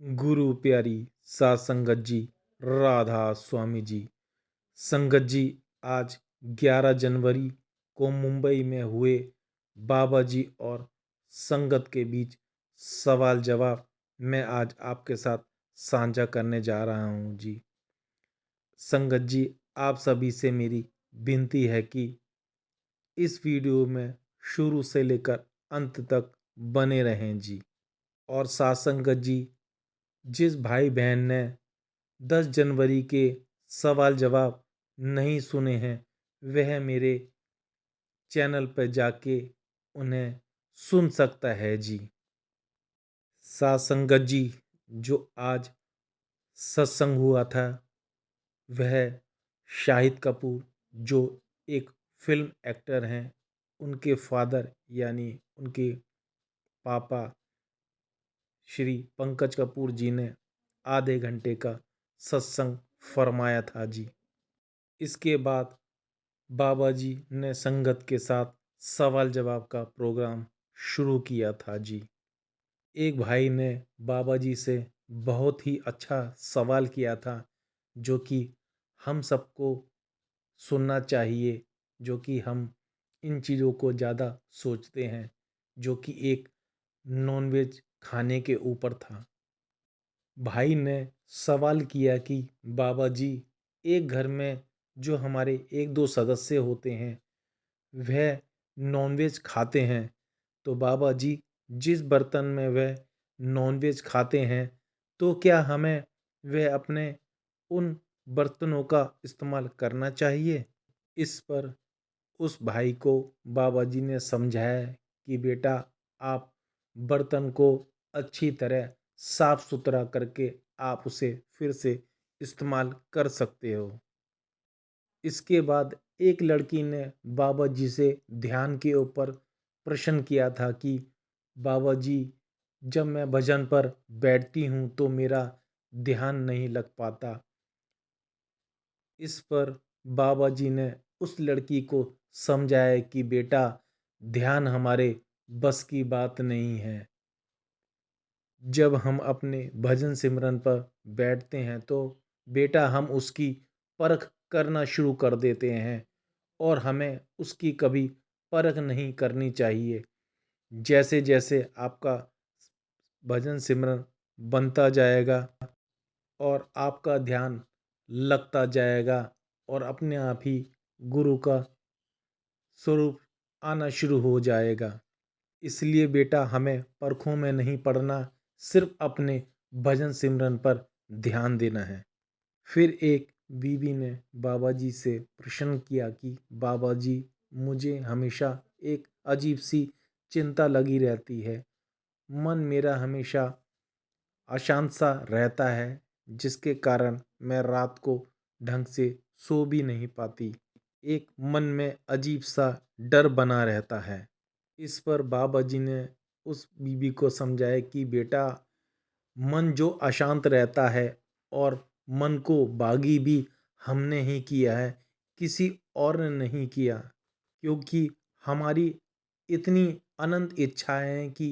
गुरु प्यारी सात संगत जी, राधा स्वामी जी। संगत जी, आज 11 जनवरी को मुंबई में हुए बाबा जी और संगत के बीच सवाल जवाब मैं आज आपके साथ साझा करने जा रहा हूं जी। संगत जी, आप सभी से मेरी विनती है कि इस वीडियो में शुरू से लेकर अंत तक बने रहें जी। और सात संगत जी, जिस भाई बहन ने 10 जनवरी के सवाल जवाब नहीं सुने हैं वह मेरे चैनल पर जाके उन्हें सुन सकता है जी। सात संगत जी, जो आज सत्संग हुआ था वह शाहिद कपूर, जो एक फिल्म एक्टर हैं, उनके फादर यानी उनके पापा श्री पंकज कपूर जी ने आधे घंटे का सत्संग फरमाया था जी। इसके बाद बाबा जी ने संगत के साथ सवाल जवाब का प्रोग्राम शुरू किया था जी। एक भाई ने बाबा जी से बहुत ही अच्छा सवाल किया था, जो कि हम सबको सुनना चाहिए, जो कि हम इन चीज़ों को ज़्यादा सोचते हैं, जो कि एक नॉनवेज खाने के ऊपर था। भाई ने सवाल किया कि बाबा जी, एक घर में जो हमारे एक दो सदस्य होते हैं वह नॉनवेज खाते हैं, तो बाबा जी, जिस बर्तन में वह नॉनवेज खाते हैं तो क्या हमें वह अपने उन बर्तनों का इस्तेमाल करना चाहिए। इस पर उस भाई को बाबा जी ने समझाया कि बेटा, आप बर्तन को अच्छी तरह साफ सुथरा करके आप उसे फिर से इस्तेमाल कर सकते हो। इसके बाद एक लड़की ने बाबा जी से ध्यान के ऊपर प्रश्न किया था कि बाबा जी, जब मैं भजन पर बैठती हूँ तो मेरा ध्यान नहीं लग पाता। इस पर बाबा जी ने उस लड़की को समझाया कि बेटा, ध्यान हमारे बस की बात नहीं है। जब हम अपने भजन सिमरन पर बैठते हैं तो बेटा हम उसकी परख करना शुरू कर देते हैं, और हमें उसकी कभी परख नहीं करनी चाहिए। जैसे जैसे आपका भजन सिमरन बनता जाएगा और आपका ध्यान लगता जाएगा और अपने आप ही गुरु का स्वरूप आना शुरू हो जाएगा। इसलिए बेटा, हमें परखों में नहीं पड़ना, सिर्फ अपने भजन सिमरन पर ध्यान देना है। फिर एक बीवी ने बाबा जी से प्रश्न किया कि बाबा जी, मुझे हमेशा एक अजीब सी चिंता लगी रहती है। मन मेरा हमेशा अशांत सा रहता है, जिसके कारण मैं रात को ढंग से सो भी नहीं पाती। एक मन में अजीब सा डर बना रहता है। इस पर बाबा जी ने उस बीबी को समझाया कि बेटा, मन जो अशांत रहता है और मन को बागी भी हमने ही किया है, किसी और ने नहीं किया। क्योंकि हमारी इतनी अनंत इच्छाएं हैं कि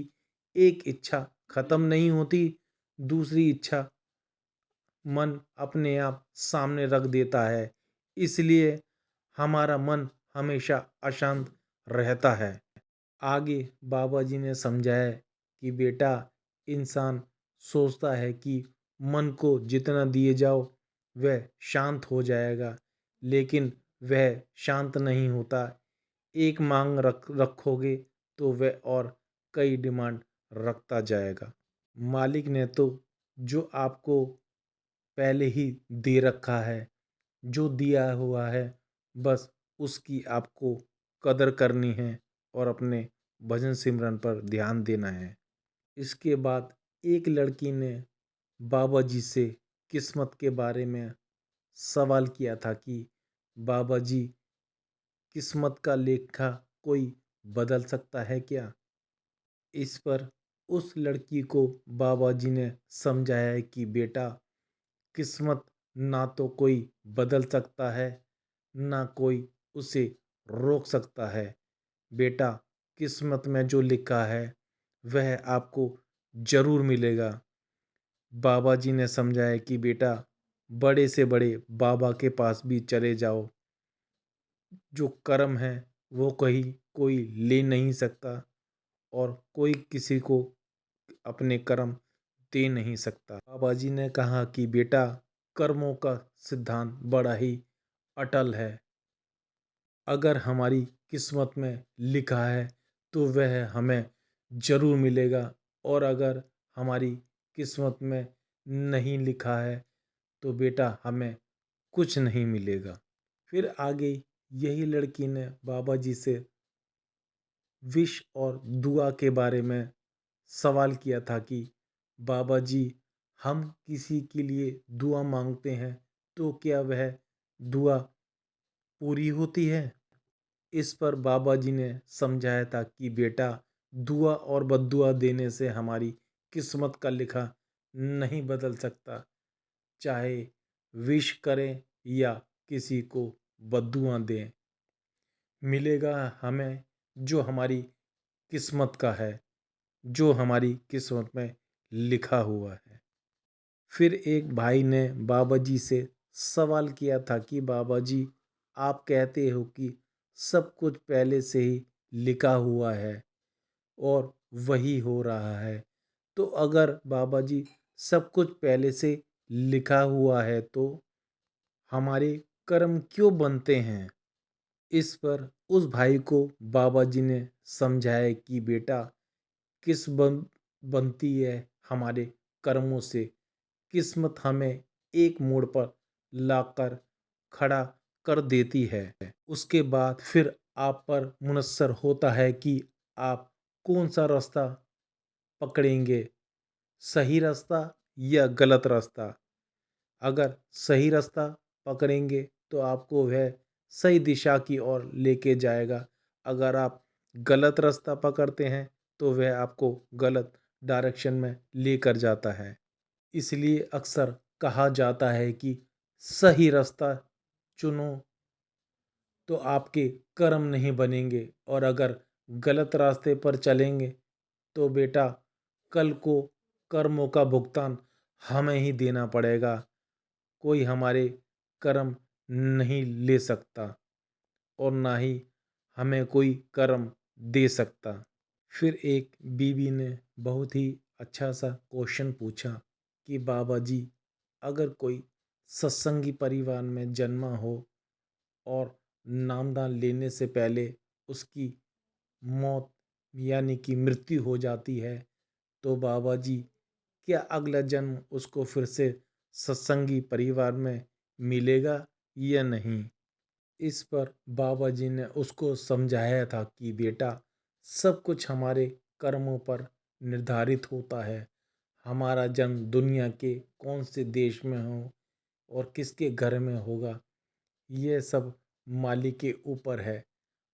एक इच्छा खत्म नहीं होती, दूसरी इच्छा मन अपने आप सामने रख देता है। इसलिए हमारा मन हमेशा अशांत रहता है। आगे बाबा जी ने समझाया कि बेटा, इंसान सोचता है कि मन को जितना दिए जाओ वह शांत हो जाएगा, लेकिन वह शांत नहीं होता। एक मांग रखोगे तो वह और कई डिमांड रखता जाएगा। मालिक ने तो जो आपको पहले ही दे रखा है, जो दिया हुआ है, बस उसकी आपको कदर करनी है और अपने भजन सिमरन पर ध्यान देना है। इसके बाद एक लड़की ने बाबा जी से किस्मत के बारे में सवाल किया था कि बाबा जी, किस्मत का लेखा कोई बदल सकता है क्या। इस पर उस लड़की को बाबा जी ने समझाया कि बेटा, किस्मत ना तो कोई बदल सकता है, ना कोई उसे रोक सकता है। बेटा, किस्मत में जो लिखा है वह आपको जरूर मिलेगा। बाबा जी ने समझाया कि बेटा, बड़े से बड़े बाबा के पास भी चले जाओ, जो कर्म है वो कहीं कोई ले नहीं सकता और कोई किसी को अपने कर्म दे नहीं सकता। बाबा जी ने कहा कि बेटा, कर्मों का सिद्धांत बड़ा ही अटल है। अगर हमारी किस्मत में लिखा है तो वह हमें ज़रूर मिलेगा, और अगर हमारी किस्मत में नहीं लिखा है तो बेटा हमें कुछ नहीं मिलेगा। फिर आगे यही लड़की ने बाबा जी से विश और दुआ के बारे में सवाल किया था कि बाबा जी, हम किसी के लिए दुआ मांगते हैं तो क्या वह दुआ पूरी होती है? इस पर बाबा जी ने समझाया था कि बेटा, दुआ और बद्दुआ देने से हमारी किस्मत का लिखा नहीं बदल सकता। चाहे विश करें या किसी को बद्दुआ दें, मिलेगा हमें जो हमारी किस्मत का है, जो हमारी किस्मत में लिखा हुआ है। फिर एक भाई ने बाबा जी से सवाल किया था कि बाबा जी, आप कहते हो कि सब कुछ पहले से ही लिखा हुआ है और वही हो रहा है, तो अगर बाबा जी सब कुछ पहले से लिखा हुआ है तो हमारे कर्म क्यों बनते हैं? इस पर उस भाई को बाबा जी ने समझाया कि बेटा, बनती है हमारे कर्मों से। किस्मत हमें एक मोड़ पर लाकर खड़ा कर देती है। उसके बाद फिर आप पर मुनस्सर होता है कि आप कौन सा रास्ता पकड़ेंगे, सही रास्ता या गलत रास्ता। अगर सही रास्ता पकड़ेंगे तो आपको वह सही दिशा की ओर लेके जाएगा। अगर आप गलत रास्ता पकड़ते हैं तो वह आपको गलत डायरेक्शन में लेकर जाता है। इसलिए अक्सर कहा जाता है कि सही रास्ता चुनो तो आपके कर्म नहीं बनेंगे, और अगर गलत रास्ते पर चलेंगे तो बेटा, कल को कर्मों का भुगतान हमें ही देना पड़ेगा। कोई हमारे कर्म नहीं ले सकता और ना ही हमें कोई कर्म दे सकता। फिर एक बीवी ने बहुत ही अच्छा सा क्वेश्चन पूछा कि बाबा जी, अगर कोई सत्संगी परिवार में जन्मा हो और नामदान लेने से पहले उसकी मौत यानी कि मृत्यु हो जाती है, तो बाबा जी, क्या अगला जन्म उसको फिर से सत्संगी परिवार में मिलेगा या नहीं? इस पर बाबा जी ने उसको समझाया था कि बेटा, सब कुछ हमारे कर्मों पर निर्धारित होता है। हमारा जन्म दुनिया के कौन से देश में हो और किसके घर में होगा, ये सब मालिक के ऊपर है।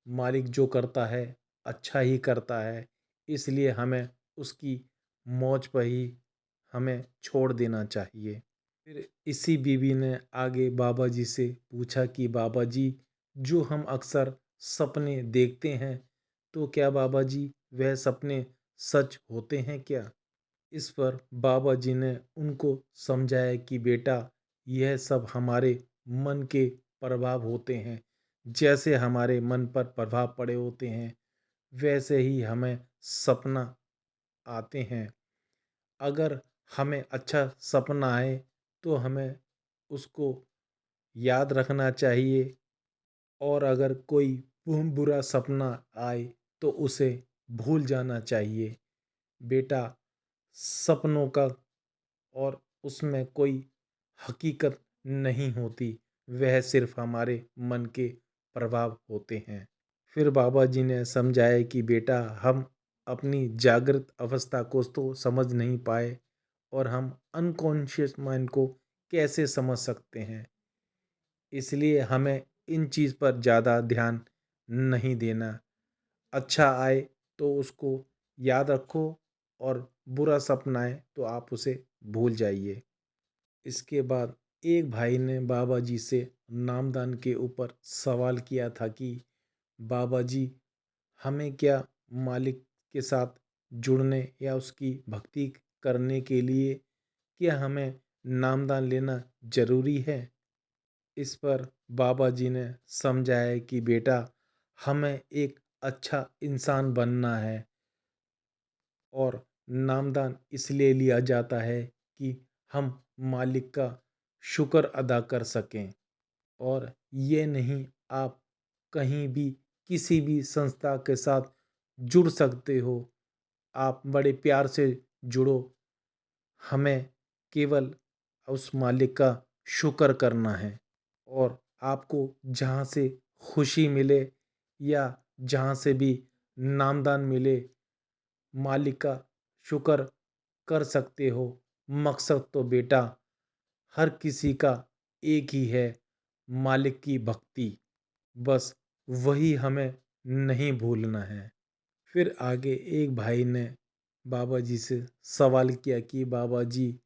मालिक जो करता है अच्छा ही करता है, इसलिए हमें उसकी मौज पर ही हमें छोड़ देना चाहिए। फिर इसी बीवी ने आगे बाबा जी से पूछा कि बाबा जी, जो हम अक्सर सपने देखते हैं, तो क्या बाबा जी वह सपने सच होते हैं क्या? इस पर बाबा जी ने उनको समझाया कि बेटा, यह सब हमारे मन के प्रभाव होते हैं। जैसे हमारे मन पर प्रभाव पड़े होते हैं, वैसे ही हमें सपना आते हैं। अगर हमें अच्छा सपना आए तो हमें उसको याद रखना चाहिए, और अगर कोई बुरा सपना आए तो उसे भूल जाना चाहिए। बेटा, सपनों का और उसमें कोई हकीकत नहीं होती, वह सिर्फ हमारे मन के प्रभाव होते हैं। फिर बाबा जी ने समझाया कि बेटा, हम अपनी जागृत अवस्था को तो समझ नहीं पाए और हम अनकॉन्शियस माइंड को कैसे समझ सकते हैं। इसलिए हमें इन चीज़ पर ज़्यादा ध्यान नहीं देना। अच्छा आए तो उसको याद रखो, और बुरा सपना आए तो आप उसे भूल जाइए। इसके बाद एक भाई ने बाबा जी से नामदान के ऊपर सवाल किया था कि बाबा जी, हमें क्या मालिक के साथ जुड़ने या उसकी भक्ति करने के लिए क्या हमें नामदान लेना जरूरी है? इस पर बाबा जी ने समझाया कि बेटा, हमें एक अच्छा इंसान बनना है और नामदान इसलिए लिया जाता है कि हम मालिक का शुक्र अदा कर सकें। और ये नहीं, आप कहीं भी किसी भी संस्था के साथ जुड़ सकते हो, आप बड़े प्यार से जुड़ो, हमें केवल उस मालिक का शुक्र करना है। और आपको जहाँ से खुशी मिले या जहाँ से भी नामदान मिले, मालिक का शुक्र कर सकते हो। मकसद तो बेटा हर किसी का एक ही है, मालिक की भक्ति। बस वही हमें नहीं भूलना है। फिर आगे एक भाई ने बाबा जी से सवाल किया कि बाबा जी,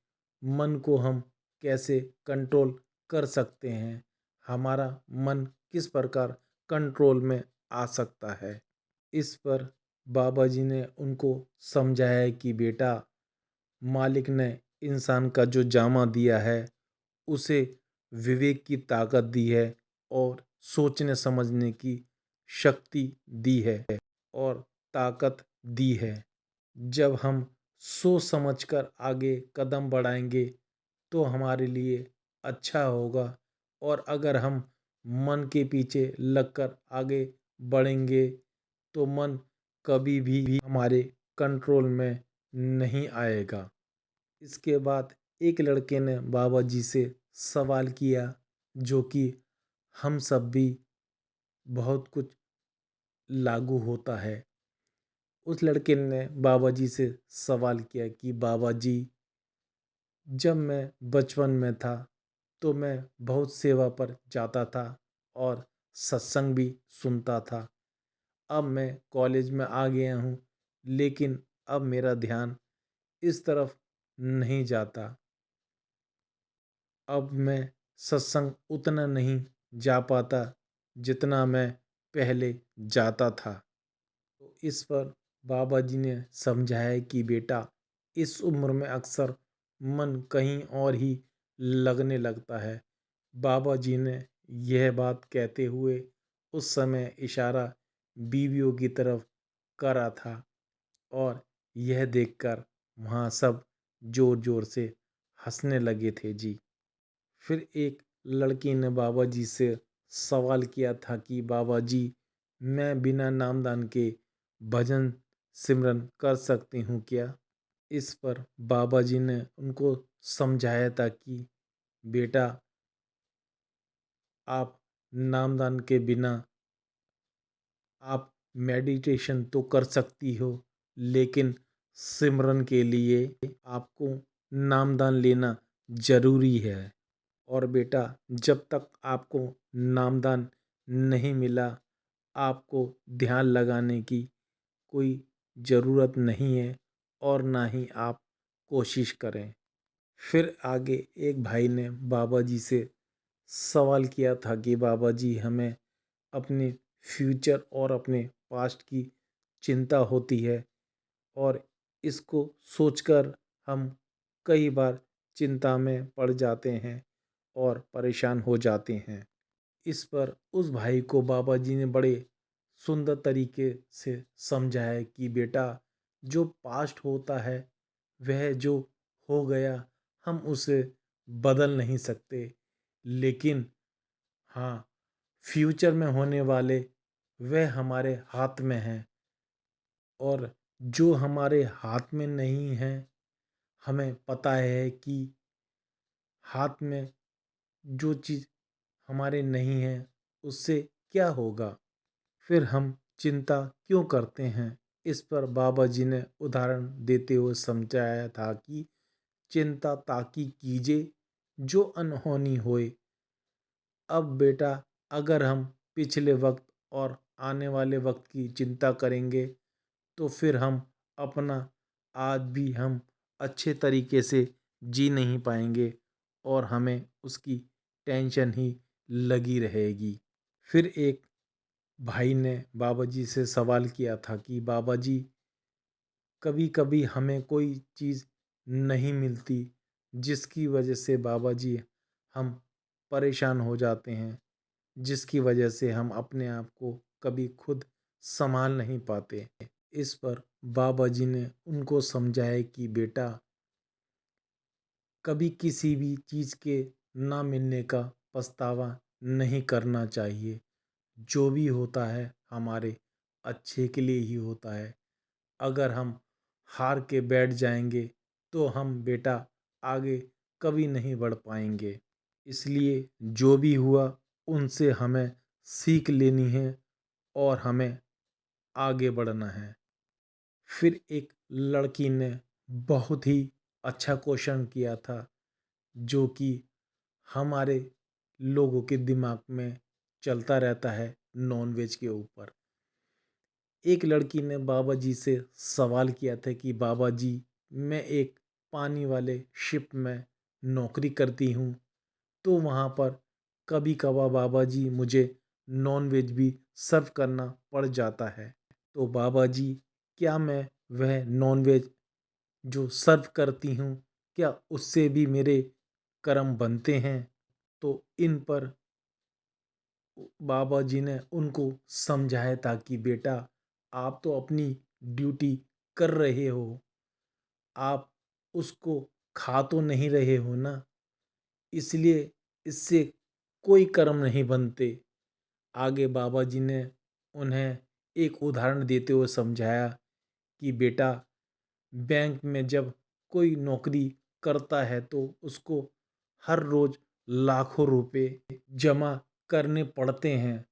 मन को हम कैसे कंट्रोल कर सकते हैं? हमारा मन किस प्रकार कंट्रोल में आ सकता है? इस पर बाबा जी ने उनको समझाया कि बेटा, मालिक ने इंसान का जो जामा दिया है उसे विवेक की ताकत दी है और सोचने समझने की शक्ति दी है और ताकत दी है। जब हम सोच समझकर आगे कदम बढ़ाएंगे तो हमारे लिए अच्छा होगा। और अगर हम मन के पीछे लगकर आगे बढ़ेंगे तो मन कभी भी हमारे कंट्रोल में नहीं आएगा। इसके बाद एक लड़के ने बाबा जी से सवाल किया जो कि हम सब भी बहुत कुछ लागू होता है। उस लड़के ने बाबा जी से सवाल किया कि बाबा जी, जब मैं बचपन में था तो मैं बहुत सेवा पर जाता था और सत्संग भी सुनता था। अब मैं कॉलेज में आ गया हूँ, लेकिन अब मेरा ध्यान इस तरफ नहीं जाता। अब मैं सत्संग उतना नहीं जा पाता जितना मैं पहले जाता था। तो इस पर बाबा जी ने समझाया कि बेटा, इस उम्र में अक्सर मन कहीं और ही लगने लगता है। बाबा जी ने यह बात कहते हुए उस समय इशारा बीवियों की तरफ करा था और यह देखकर वहाँ सब जोर जोर से हंसने लगे थे जी। फिर एक लड़की ने बाबा जी से सवाल किया था कि बाबा जी, मैं बिना नामदान के भजन सिमरन कर सकती हूँ क्या? इस पर बाबा जी ने उनको समझाया था कि बेटा, आप नामदान के बिना आप मेडिटेशन तो कर सकती हो, लेकिन सिमरन के लिए आपको नामदान लेना जरूरी है। और बेटा, जब तक आपको नामदान नहीं मिला, आपको ध्यान लगाने की कोई ज़रूरत नहीं है और ना ही आप कोशिश करें। फिर आगे एक भाई ने बाबा जी से सवाल किया था कि बाबा जी, हमें अपने फ्यूचर और अपने पास्ट की चिंता होती है और इसको सोचकर हम कई बार चिंता में पड़ जाते हैं और परेशान हो जाते हैं। इस पर उस भाई को बाबा जी ने बड़े सुंदर तरीके से समझाया कि बेटा, जो पास्ट होता है वह जो हो गया हम उसे बदल नहीं सकते, लेकिन हाँ, फ्यूचर में होने वाले वह हमारे हाथ में हैं। और जो हमारे हाथ में नहीं है, हमें पता है कि हाथ में जो चीज़ हमारे नहीं है उससे क्या होगा, फिर हम चिंता क्यों करते हैं? इस पर बाबा जी ने उदाहरण देते हुए समझाया था कि चिंता ताकि कीजिए जो अनहोनी होए। अब बेटा, अगर हम पिछले वक्त और आने वाले वक्त की चिंता करेंगे तो फिर हम अपना आज भी हम अच्छे तरीके से जी नहीं पाएंगे और हमें उसकी टेंशन ही लगी रहेगी। फिर एक भाई ने बाबा जी से सवाल किया था कि बाबा जी, कभी कभी हमें कोई चीज़ नहीं मिलती जिसकी वजह से बाबा जी हम परेशान हो जाते हैं, जिसकी वजह से हम अपने आप को कभी खुद संभाल नहीं पाते। इस पर बाबा जी ने उनको समझाया कि बेटा, कभी किसी भी चीज़ के ना मिलने का पछतावा नहीं करना चाहिए। जो भी होता है हमारे अच्छे के लिए ही होता है। अगर हम हार के बैठ जाएंगे तो हम बेटा आगे कभी नहीं बढ़ पाएंगे। इसलिए जो भी हुआ उनसे हमें सीख लेनी है और हमें आगे बढ़ना है। फिर एक लड़की ने बहुत ही अच्छा क्वेश्चन किया था, जो कि हमारे लोगों के दिमाग में चलता रहता है नॉन वेज के ऊपर। एक लड़की ने बाबा जी से सवाल किया था कि बाबा जी, मैं एक पानी वाले शिप में नौकरी करती हूँ, तो वहाँ पर कभी कभार बाबा जी मुझे नॉन वेज भी सर्व करना पड़ जाता है। तो बाबा जी, क्या मैं वह नॉन वेज जो सर्व करती हूँ, क्या उससे भी मेरे कर्म बनते हैं? तो इन पर बाबा जी ने उनको समझाया था कि बेटा, आप तो अपनी ड्यूटी कर रहे हो, आप उसको खा तो नहीं रहे हो ना, इसलिए इससे कोई कर्म नहीं बनते। आगे बाबा जी ने उन्हें एक उदाहरण देते हुए समझाया कि बेटा, बैंक में जब कोई नौकरी करता है तो उसको हर रोज लाखों रुपए जमा करने पड़ते हैं।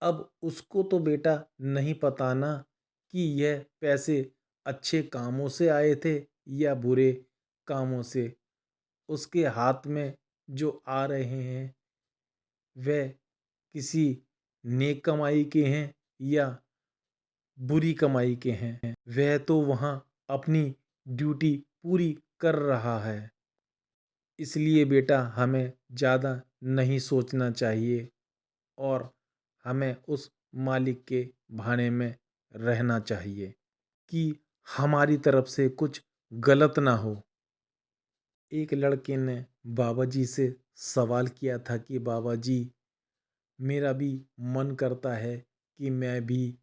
अब उसको तो बेटा नहीं पता ना कि यह पैसे अच्छे कामों से आए थे या बुरे कामों से। उसके हाथ में जो आ रहे हैं वह किसी नेक कमाई के हैं या बुरी कमाई के हैं। वह तो वहाँ अपनी ड्यूटी पूरी कर रहा है। इसलिए बेटा हमें ज़्यादा नहीं सोचना चाहिए और हमें उस मालिक के भाने में रहना चाहिए कि हमारी तरफ से कुछ गलत ना हो। एक लड़के ने बाबा जी से सवाल किया था कि बाबा जी, मेरा भी मन करता है कि मैं भी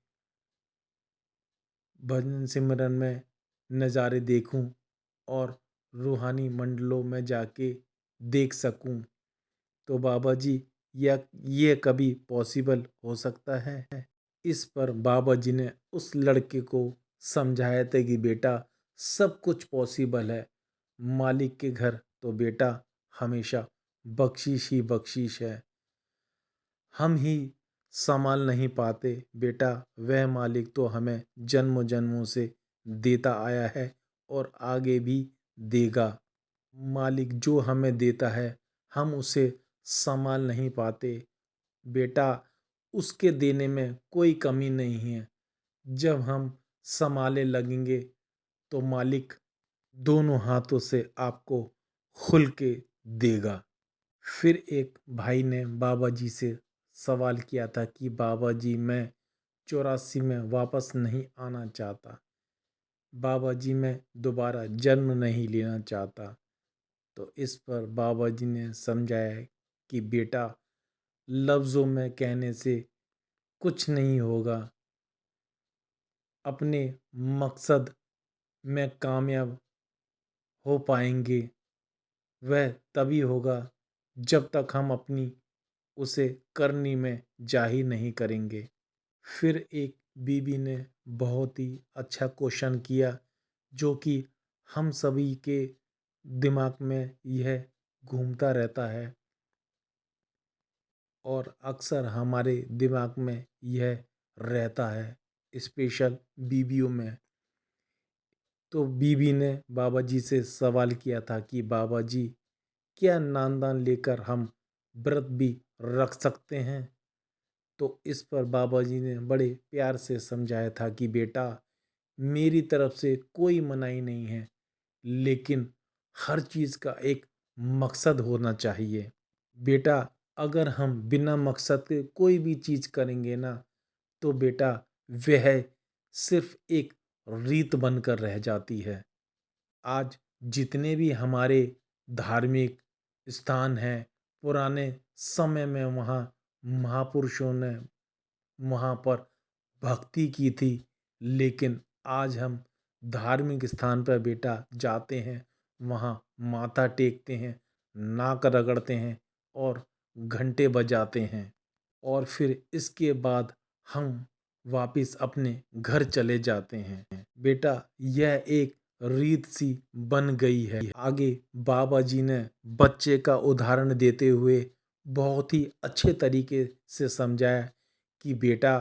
भजन सिमरन में नज़ारे देखूं और रूहानी मंडलों में जाके देख सकूं। तो बाबा जी, ये कभी पॉसिबल हो सकता है? इस पर बाबा जी ने उस लड़के को समझाया था कि बेटा, सब कुछ पॉसिबल है। मालिक के घर तो बेटा हमेशा बख्शीश ही बख्शीश है। हम ही संभाल नहीं पाते बेटा, वह मालिक तो हमें जन्मों जन्मों से देता आया है और आगे भी देगा। मालिक जो हमें देता है हम उसे संभाल नहीं पाते बेटा, उसके देने में कोई कमी नहीं है। जब हम संभालने लगेंगे तो मालिक दोनों हाथों से आपको खुल के देगा। फिर एक भाई ने बाबा जी से सवाल किया था कि बाबा जी, मैं 84 में वापस नहीं आना चाहता। बाबा जी, मैं दोबारा जन्म नहीं लेना चाहता। तो इस पर बाबा जी ने समझाया कि बेटा, लफ्ज़ों में कहने से कुछ नहीं होगा। अपने मकसद में कामयाब हो पाएंगे वह तभी होगा जब तक हम अपनी उसे करनी में जाहिर नहीं करेंगे। फिर एक बीबी ने बहुत ही अच्छा क्वेश्चन किया, जो कि हम सभी के दिमाग में यह घूमता रहता है और अक्सर हमारे दिमाग में यह रहता है, स्पेशल बीबियों में। तो बीबी ने बाबा जी से सवाल किया था कि बाबा जी, क्या नामदान लेकर हम व्रत भी रख सकते हैं? तो इस पर बाबा जी ने बड़े प्यार से समझाया था कि बेटा, मेरी तरफ से कोई मनाही नहीं है, लेकिन हर चीज़ का एक मकसद होना चाहिए। बेटा, अगर हम बिना मकसद के कोई भी चीज़ करेंगे ना, तो बेटा वह सिर्फ एक रीत बनकर रह जाती है। आज जितने भी हमारे धार्मिक स्थान हैं, पुराने समय में वहाँ महापुरुषों ने वहाँ पर भक्ति की थी। लेकिन आज हम धार्मिक स्थान पर बेटा जाते हैं, वहाँ माथा टेकते हैं, नाक रगड़ते हैं और घंटे बजाते हैं और फिर इसके बाद हम वापिस अपने घर चले जाते हैं। बेटा यह एक रीत सी बन गई है। आगे बाबा जी ने बच्चे का उदाहरण देते हुए बहुत ही अच्छे तरीके से समझाया कि बेटा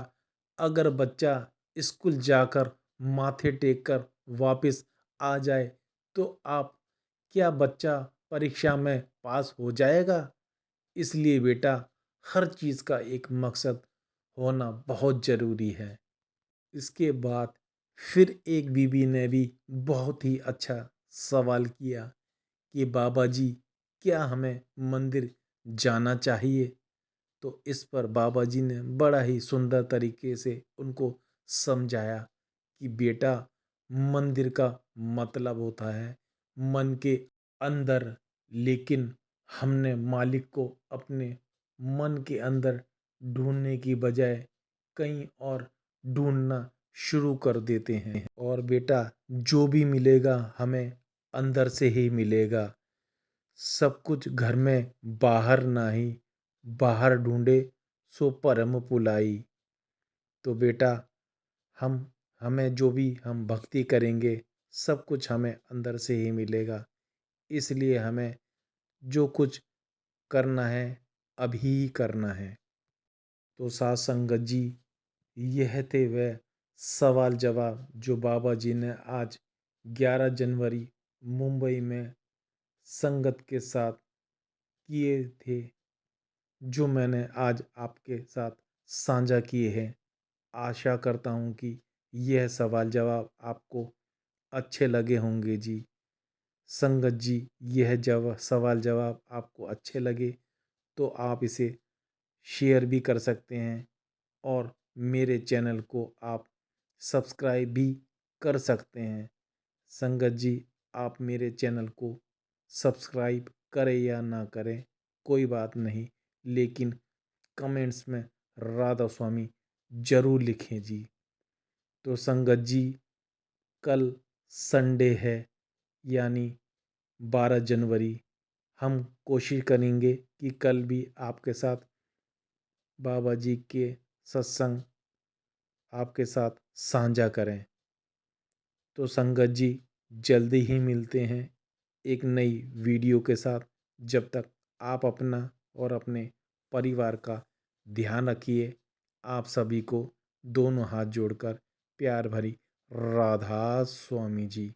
अगर बच्चा स्कूल जाकर माथे टेक कर वापस आ जाए तो आप क्या बच्चा परीक्षा में पास हो जाएगा? इसलिए बेटा हर चीज़ का एक मकसद होना बहुत ज़रूरी है। इसके बाद फिर एक बीबी ने भी बहुत ही अच्छा सवाल किया कि बाबा जी क्या हमें मंदिर जाना चाहिए? तो इस पर बाबा जी ने बड़ा ही सुंदर तरीके से उनको समझाया कि बेटा मंदिर का मतलब होता है मन के अंदर, लेकिन हमने मालिक को अपने मन के अंदर ढूंढने की बजाय कहीं और ढूंढना शुरू कर देते हैं। और बेटा जो भी मिलेगा हमें अंदर से ही मिलेगा। सब कुछ घर में बाहर नाही, बाहर ढूंढे सो परम पुलाई। तो बेटा हम हमें जो भी हम भक्ति करेंगे सब कुछ हमें अंदर से ही मिलेगा। इसलिए हमें जो कुछ करना है अभी ही करना है। तो साथ संगत जी यह थे वह सवाल जवाब जो बाबा जी ने आज 11 जनवरी मुंबई में संगत के साथ किए थे, जो मैंने आज आपके साथ साझा किए हैं। आशा करता हूँ कि यह सवाल जवाब आपको अच्छे लगे होंगे जी। संगत जी यह सवाल जवाब आपको अच्छे लगे तो आप इसे शेयर भी कर सकते हैं और मेरे चैनल को आप सब्सक्राइब भी कर सकते हैं। संगत जी आप मेरे चैनल को सब्सक्राइब करें या ना करें कोई बात नहीं, लेकिन कमेंट्स में राधा स्वामी ज़रूर लिखें जी। तो संगत जी कल संडे है यानी 12 जनवरी। हम कोशिश करेंगे कि कल भी आपके साथ बाबा जी के सत्संग आपके साथ साझा करें। तो संगत जी जल्दी ही मिलते हैं एक नई वीडियो के साथ। जब तक आप अपना और अपने परिवार का ध्यान रखिए। आप सभी को दोनों हाथ जोड़कर प्यार भरी राधा स्वामी जी।